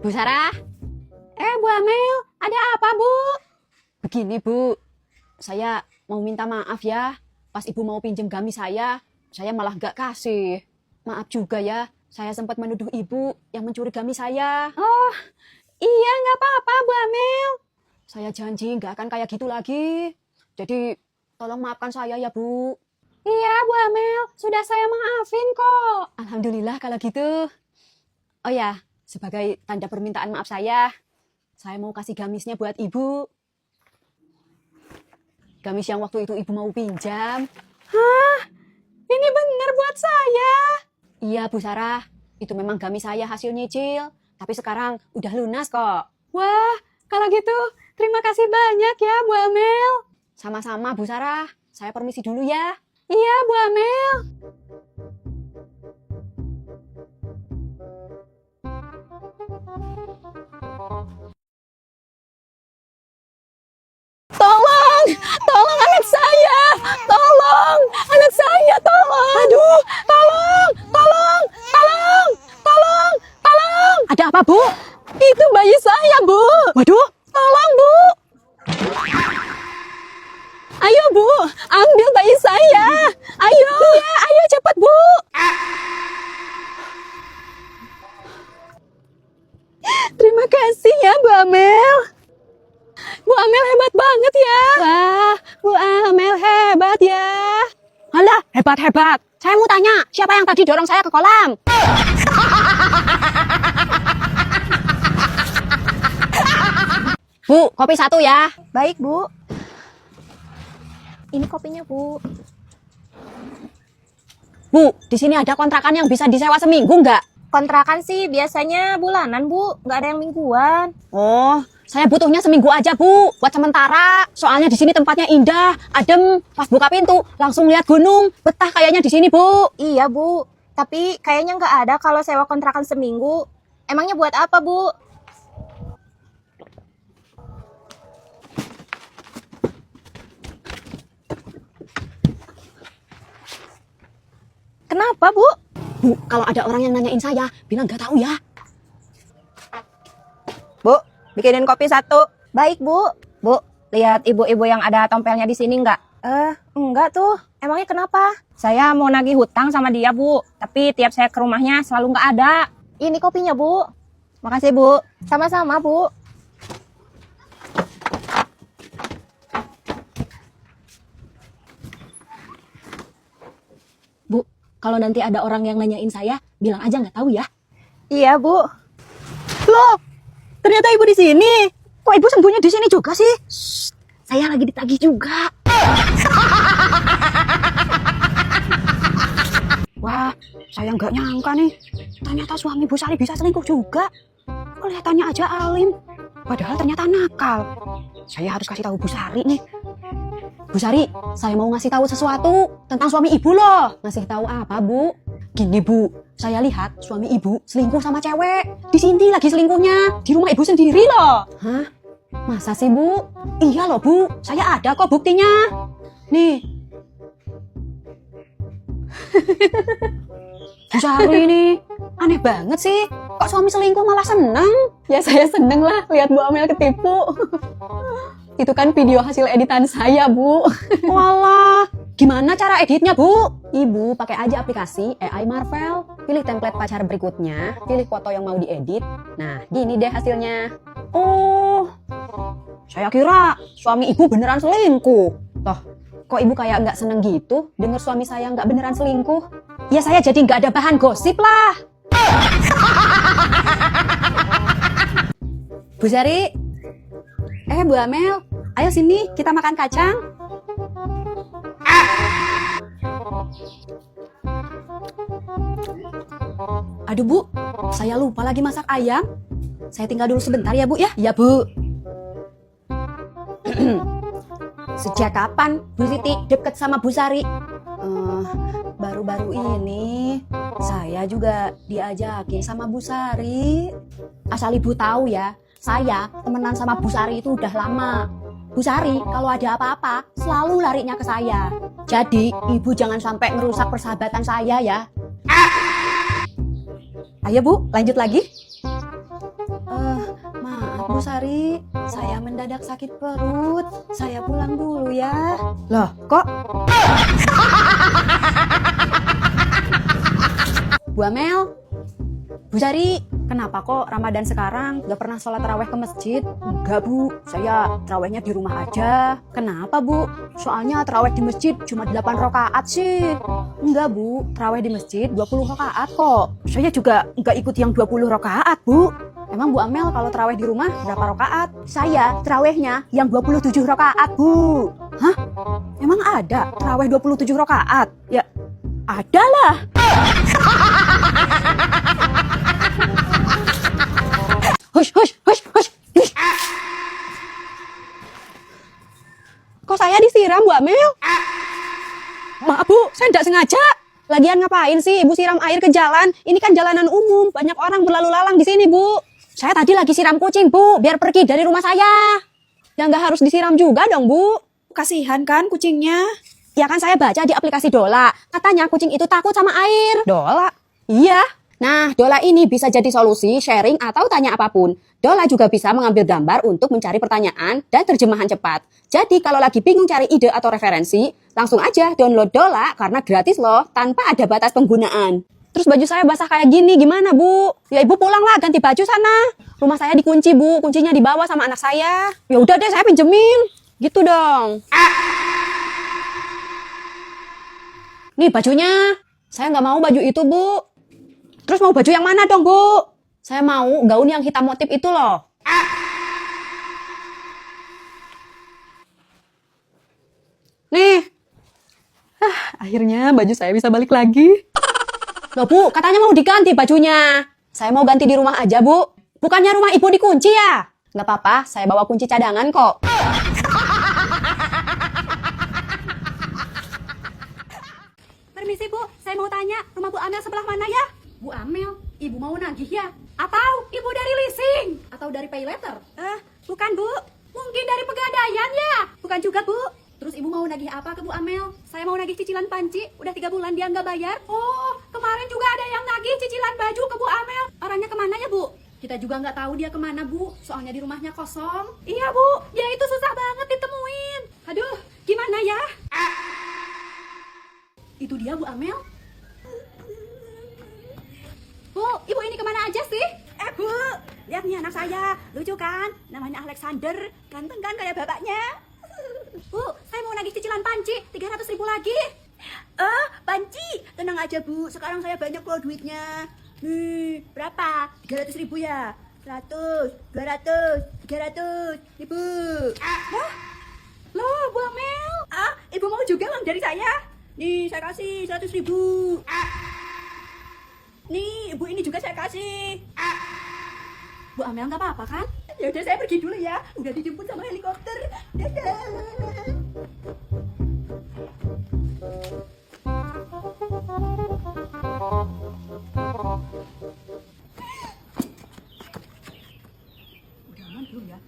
Bu Sarah? Bu Amel, ada apa Bu? Begini Bu, saya mau minta maaf ya. Pas Ibu mau pinjem gamis saya malah nggak kasih. Maaf juga ya, saya sempat menuduh Ibu yang mencuri gamis saya. Oh, iya nggak apa-apa Bu Amel. Saya janji nggak akan kayak gitu lagi. Jadi tolong maafkan saya ya Bu. Iya Bu Amel, sudah saya maafin kok. Alhamdulillah kalau gitu. Oh ya, sebagai tanda permintaan maaf saya mau kasih gamisnya buat Ibu. Gamis yang waktu itu Ibu mau pinjam. Hah? Ini benar buat saya? Iya Bu Sarah, itu memang gamis saya hasil nyicil. Tapi sekarang udah lunas kok. Wah, kalau gitu terima kasih banyak ya Bu Amel. Sama-sama Bu Sarah, saya permisi dulu ya. Iya Bu Amel. Tolong anak saya, tolong anak saya, tolong. Aduh, tolong. Ada apa Bu? Itu bayi saya Bu. Waduh, tolong Bu. Ayo Bu, ambil bayi saya. Ayo. Iya, ayo cepat Bu. Terima kasih ya Bu Amel. Bu Amel hebat banget ya. Wah, Bu Amel hebat ya. Alah, hebat. Saya mau tanya, siapa yang tadi dorong saya ke kolam? Bu, kopi satu ya. Baik, Bu. Ini kopinya, Bu. Bu, di sini ada kontrakan yang bisa disewa seminggu nggak? Kontrakan sih biasanya bulanan, Bu. Nggak ada yang mingguan. Oh, saya butuhnya seminggu aja, Bu. Buat sementara. Soalnya di sini tempatnya indah, adem. Pas buka pintu, langsung lihat gunung. Betah kayaknya di sini, Bu. Iya, Bu. Tapi kayaknya nggak ada kalau sewa kontrakan seminggu. Emangnya buat apa, Bu? Kenapa, Bu? Bu, kalau ada orang yang nanyain saya, bilang nggak tahu ya. Bu, bikinin kopi satu. Baik, Bu. Bu, lihat ibu-ibu yang ada tompelnya di sini nggak? Enggak tuh. Emangnya kenapa? Saya mau nagih hutang sama dia, Bu. Tapi tiap saya ke rumahnya selalu nggak ada. Ini kopinya, Bu. Makasih, Bu. Sama-sama, Bu. Bu, kalau nanti ada orang yang nanyain saya, bilang aja nggak tahu ya. Iya, Bu. Loh, ternyata Ibu di sini. Kok Ibu sembunyi di sini juga sih? Shh, saya lagi ditagih juga. Wah, saya nggak nyangka nih. Ternyata suami Bu Sari bisa selingkuh juga. Kelihatannya aja alim, padahal ternyata nakal. Saya harus kasih tahu Bu Sari nih. Bu Sari, saya mau ngasih tahu sesuatu tentang suami Ibu loh. Ngasih tahu apa, Bu? Gini, Bu. Saya lihat suami Ibu selingkuh sama cewek. Di sini lagi selingkuhnya, di rumah Ibu sendiri loh. Hah? Masa sih, Bu? Iya loh, Bu. Saya ada kok buktinya. Nih. Bu Sari ini aneh banget sih. Kok suami selingkuh malah seneng? Ya saya seneng lah lihat Bu Amel ketipu. Itu kan video hasil editan saya, Bu. Walah, gimana cara editnya, Bu? Ibu pakai aja aplikasi AI Marvel, pilih template pacar berikutnya, pilih foto yang mau diedit. Nah, gini deh hasilnya. Oh, saya kira suami Ibu beneran selingkuh. Toh, kok Ibu kayak nggak seneng gitu denger suami saya nggak beneran selingkuh? Ya saya jadi nggak ada bahan gosip lah. Bu Sari, Bu Amel, ayo sini kita makan kacang. Aduh Bu, saya lupa lagi masak ayam. Saya tinggal dulu sebentar ya Bu ya. Iya Bu. Sejak kapan Bu Siti deket sama Bu Sari? Baru-baru ini saya juga diajakin sama Bu Sari. Asal Ibu tahu ya, saya temenan sama Bu Sari itu udah lama. Bu Sari kalau ada apa-apa selalu larinya ke saya. Jadi Ibu jangan sampai ngerusak persahabatan saya ya. Ayo Bu, lanjut lagi. Maaf Bu Sari, saya mendadak sakit perut. Saya pulang dulu ya. Loh, kok? Bu Amel, Bu Sari, kenapa kok Ramadan sekarang gak pernah sholat taraweh ke masjid? Enggak Bu, saya tarawehnya di rumah aja. Kenapa Bu? Soalnya taraweh di masjid cuma 8 rakaat sih. Enggak Bu, taraweh di masjid 20 rakaat kok. Saya juga nggak ikut yang 20 rakaat Bu. Emang Bu Amel kalau taraweh di rumah berapa rakaat? Saya tarawehnya yang 27 rakaat Bu. Hah? Emang ada taraweh 27 rakaat? Ya, ada lah. Hush, hush, hush, hush, hush. Kok saya disiram, Bu Amel? Maaf, Bu, saya tidak sengaja. Lagian ngapain sih Ibu siram air ke jalan? Ini kan jalanan umum, banyak orang berlalu lalang di sini, Bu. Saya tadi lagi siram kucing, Bu, biar pergi dari rumah saya. Ya nggak harus disiram juga dong, Bu. Kasihan kan kucingnya? Ya kan saya baca di aplikasi Dola, katanya kucing itu takut sama air. Dola? Iya. Nah, Dola ini bisa jadi solusi, sharing, atau tanya apapun. Dola juga bisa mengambil gambar untuk mencari pertanyaan dan terjemahan cepat. Jadi kalau lagi bingung cari ide atau referensi, langsung aja download Dola karena gratis loh, tanpa ada batas penggunaan. Terus baju saya basah kayak gini, gimana Bu? Ya Ibu pulang lah, ganti baju sana. Rumah saya dikunci Bu, kuncinya dibawa sama anak saya. Ya udah deh, saya pinjemin. Gitu dong. Nih bajunya. Saya nggak mau baju itu Bu. Terus mau baju yang mana dong, Bu? Saya mau gaun yang hitam motif itu loh. Nih. Akhirnya baju saya bisa balik lagi. Loh, Bu, katanya mau diganti bajunya. Saya mau ganti di rumah aja, Bu. Bukannya rumah Ibu dikunci ya? Nggak apa-apa, saya bawa kunci cadangan kok. Permisi, Bu. Saya mau tanya, rumah Bu Amel sebelah mana ya? Bu Amel, Ibu mau nagih ya? Atau Ibu dari leasing? Atau dari pay letter? Bukan Bu. Mungkin dari pegadaian ya? Bukan juga Bu. Terus Ibu mau nagih apa ke Bu Amel? Saya mau nagih cicilan panci. Udah 3 bulan dia nggak bayar. Oh, kemarin juga ada yang nagih cicilan baju ke Bu Amel. Orangnya kemana ya Bu? Kita juga nggak tahu dia kemana Bu. Soalnya di rumahnya kosong. Iya Bu, dia itu susah banget ditemuin. Aduh, gimana ya? Itu dia Bu Amel. Bu, Ibu ini kemana aja sih? Bu, lihat nih anak saya. Lucu kan? Namanya Alexander. Ganteng kan kayak bapaknya? Bu, saya mau nagih cicilan panci. 300.000 lagi. Panci. Tenang aja Bu, sekarang saya banyak kok duitnya. Nih, berapa? 300.000 ya? 100, 200, 300. Ibu. Loh, Bu Amel. Ibu mau juga uang dari saya? Nih, saya kasih 100.000. Nih, Ibu ini juga saya kasih. Bu Amel nggak apa-apa kan? Ya udah saya pergi dulu ya. Udah dijemput sama helikopter. Dadah. Udah aman belum ya?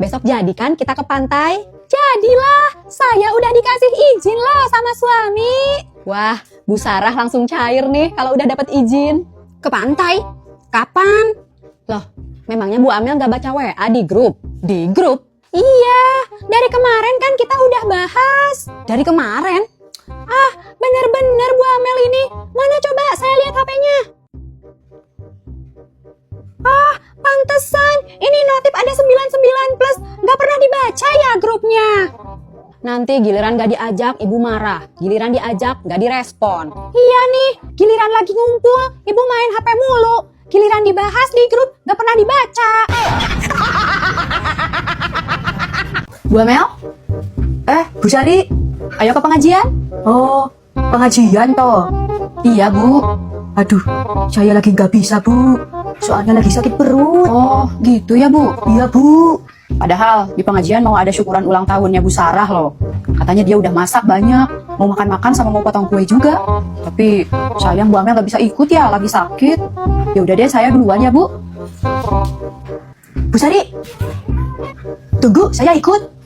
Besok jadi kan kita ke pantai? Jadilah, saya udah dikasih izin lah sama suami. Wah, Bu Sarah langsung cair nih kalau udah dapat izin. Ke pantai? Kapan? Loh, memangnya Bu Amel nggak baca WA di grup? Di grup? Iya, dari kemarin kan kita udah bahas. Dari kemarin? Bener-bener Bu Amel ini. Mana coba saya lihat HP-nya. Pantesan. Ini notif ada 99 plus. Nggak pernah dibaca ya grupnya. Nanti giliran nggak diajak, Ibu marah. Giliran diajak, nggak direspon. Iya nih, giliran lagi ngumpul, Ibu main HP mulu. Giliran dibahas di grup, nggak pernah dibaca. Bu Amel? Bu Sari, ayo ke pengajian. Oh, pengajian toh? Iya Bu. Aduh, saya lagi nggak bisa Bu. Soalnya lagi sakit perut. Oh, gitu ya Bu? Iya Bu. Padahal di pengajian mau ada syukuran ulang tahunnya Bu Sarah loh. Katanya dia udah masak banyak. Mau makan-makan sama mau potong kue juga. Tapi sayang Bu Amel nggak bisa ikut ya, lagi sakit. Ya udah deh, saya duluan ya Bu. Bu Sari, tunggu, saya ikut.